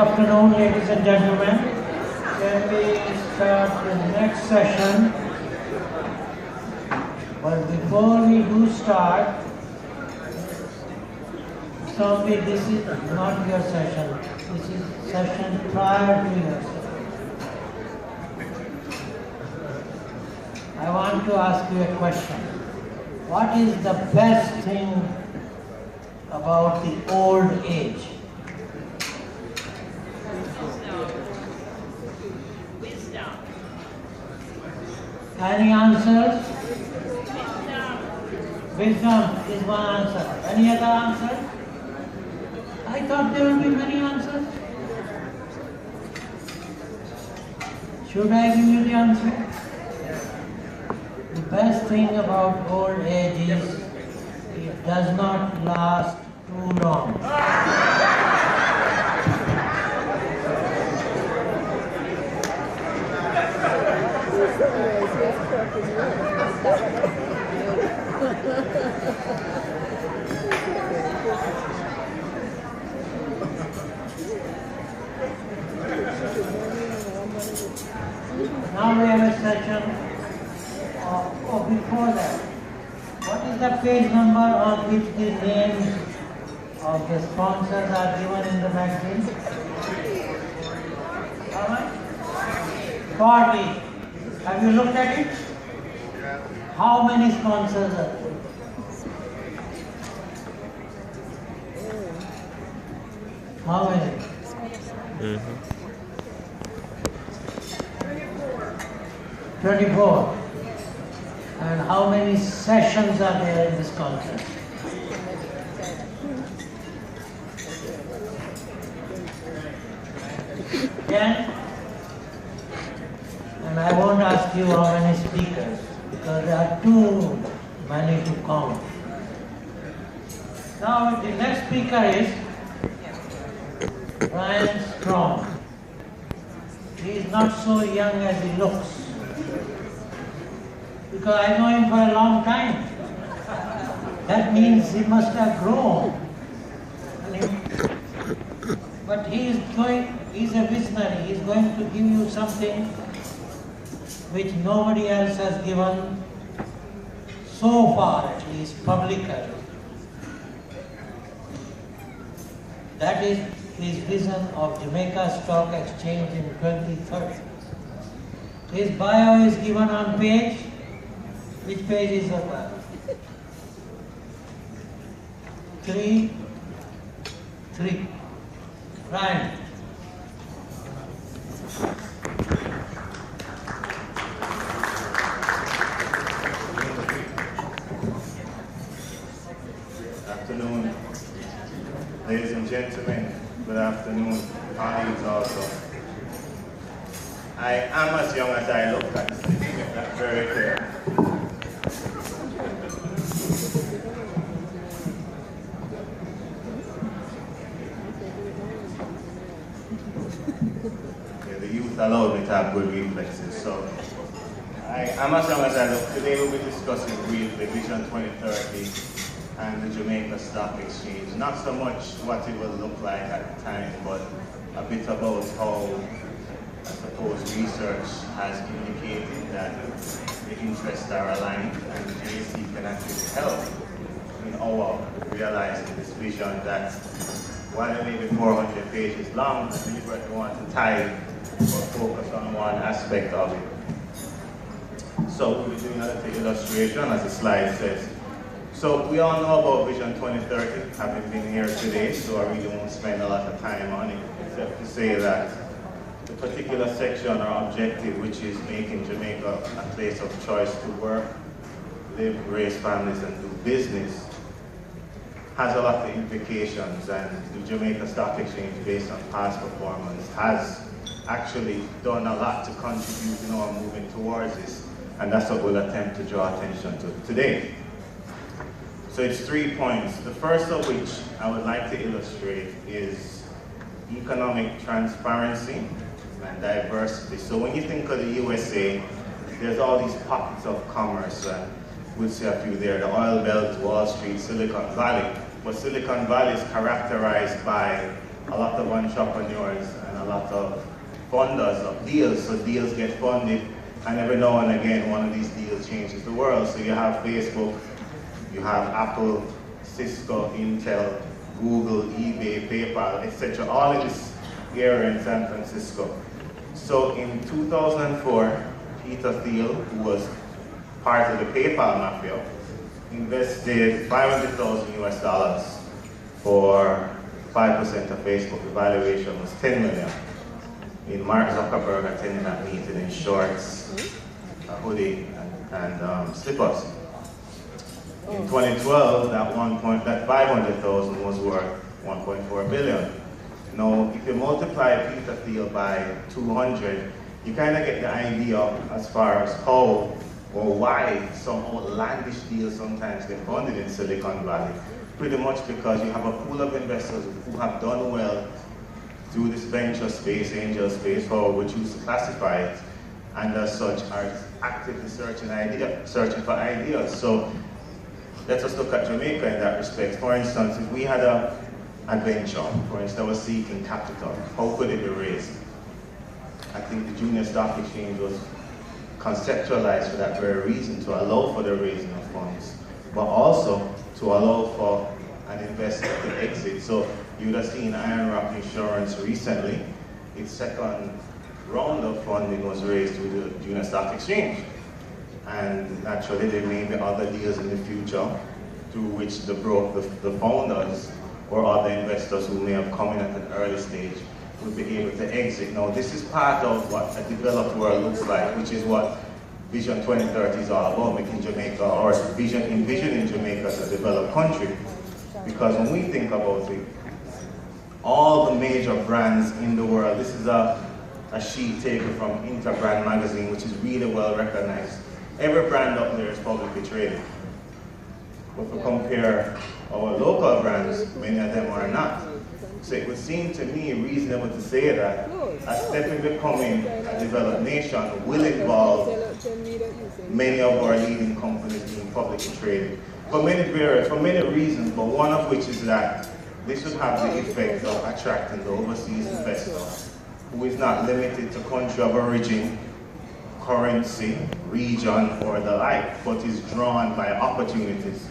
afternoon, ladies and gentlemen. Can we start the next session? But before we do start, sorry, this is not your session. This is session prior to your session. I want to ask you a question. What is the best thing about the old age? Wisdom. Any answers? Wisdom is one answer. Any other answer? I thought there would be many answers. Should I give you the answer? The best thing about old age is it does not last too long. Now we have a session. Before that, what is the page number on which the names of the sponsors are given in the magazine? How much? 40. Have you looked at it? How many sponsors are there? How many? 24. And how many sessions are there in this conference? 10. And I won't ask you how many speakers, because there are too many to count. Now the next speaker is Brian Strong. He is not so young as he looks, because I know him for a long time. That means he must have grown. But he's a visionary. He's going to give you something which nobody else has given so far, at least publicly. That is his vision of Jamaica Stock Exchange in 2030. His bio is given on page. Which page is the bio? 3. Right. Afternoon, ladies and gentlemen. Good afternoon, colleagues also. I am as young as I look, that's very clear. The youth allowed me to have good reflexes, so I am as young as I look. Today we'll be discussing briefly Vision 2030 and the Jamaica Stock Exchange. Not so much what it will look like at the time, but a bit about how, I suppose, research has indicated that the interests are aligned and the JSE can actually help in our realizing this vision that while it may be 400 pages long, I deliberately want to tie or focus on one aspect of it. So we'll be doing a little illustration, as the slide says. So we all know about Vision 2030, having been here today, so I really won't spend a lot of time on it, except to say that the particular section or objective, which is making Jamaica a place of choice to work, live, raise families, and do business, has a lot of implications, and the Jamaica Stock Exchange, based on past performance, has actually done a lot to contribute in our moving towards this, and that's what we'll attempt to draw attention to today. So it's 3 points. The first of which I would like to illustrate is economic transparency and diversity. So when you think of the USA, there's all these pockets of commerce, and we'll see a few there, the oil belt, Wall Street, Silicon Valley. But Silicon Valley is characterized by a lot of entrepreneurs and a lot of funders of deals, so deals get funded, and every now and again one of these deals changes the world. So you have Facebook, you have Apple, Cisco, Intel, Google, eBay, PayPal, etc., all in this area in San Francisco. So in 2004, Peter Thiel, who was part of the PayPal mafia, invested $500,000 US for 5% of Facebook. The valuation was $10 million. In Mark Zuckerberg attending that meeting in shorts, a hoodie, and slippers. In 2012, that 500,000 was worth 1.4 billion. Now, if you multiply Peter Thiel by 200, you kind of get the idea as far as how or why some outlandish deals sometimes get funded in Silicon Valley. Pretty much because you have a pool of investors who have done well through this venture space, angel space, however we choose to classify it, and as such are actively searching for ideas. So let us look at Jamaica in that respect. For instance, if we had an adventure, for instance, was seeking capital, how could it be raised? I think the Junior Stock Exchange was conceptualized for that very reason, to allow for the raising of funds, but also to allow for an investor to exit. So you would have seen Iron Rock Insurance recently, its second round of funding was raised through the Junior Stock Exchange. And naturally there may be other deals in the future through which the founders or other investors who may have come in at an early stage will be able to exit. Now this is part of what a developed world looks like, which is what Vision 2030 is all about, making Jamaica, or envisioning Jamaica as a developed country. Because when we think about it, all the major brands in the world, this is a sheet taken from Interbrand magazine, which is really well recognized. Every brand up there is publicly traded. But if we compare our local brands, many of them are not. So it would seem to me reasonable to say that a step in becoming a developed nation will involve many of our leading companies being publicly traded. For many reasons, but one of which is that this would have the effect of attracting the overseas investor, who is not limited to country of origin, currency, region, or the like, but is drawn by opportunities.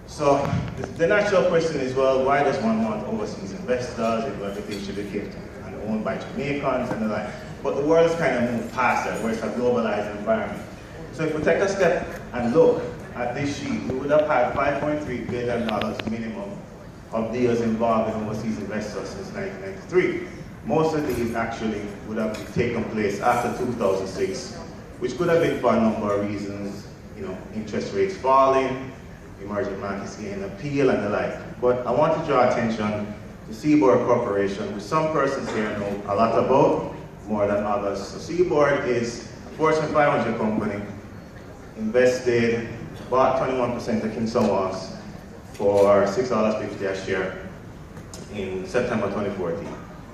So the natural question is, well, why does one want overseas investors if everything should be kept and owned by Jamaicans and the like? But the world has kind of moved past that, where it's a globalized environment. So if we take a step and look at this sheet, we would have had $5.3 billion minimum of deals involving overseas investors since 1993. Most of these actually would have taken place after 2006, which could have been for a number of reasons, interest rates falling, emerging markets gaining appeal and the like. But I want to draw attention to Seaboard Corporation, which some persons here know a lot about, more than others. So Seaboard is a Fortune 500 company, bought 21% of King Samoas for $6.50 a share in September 2014.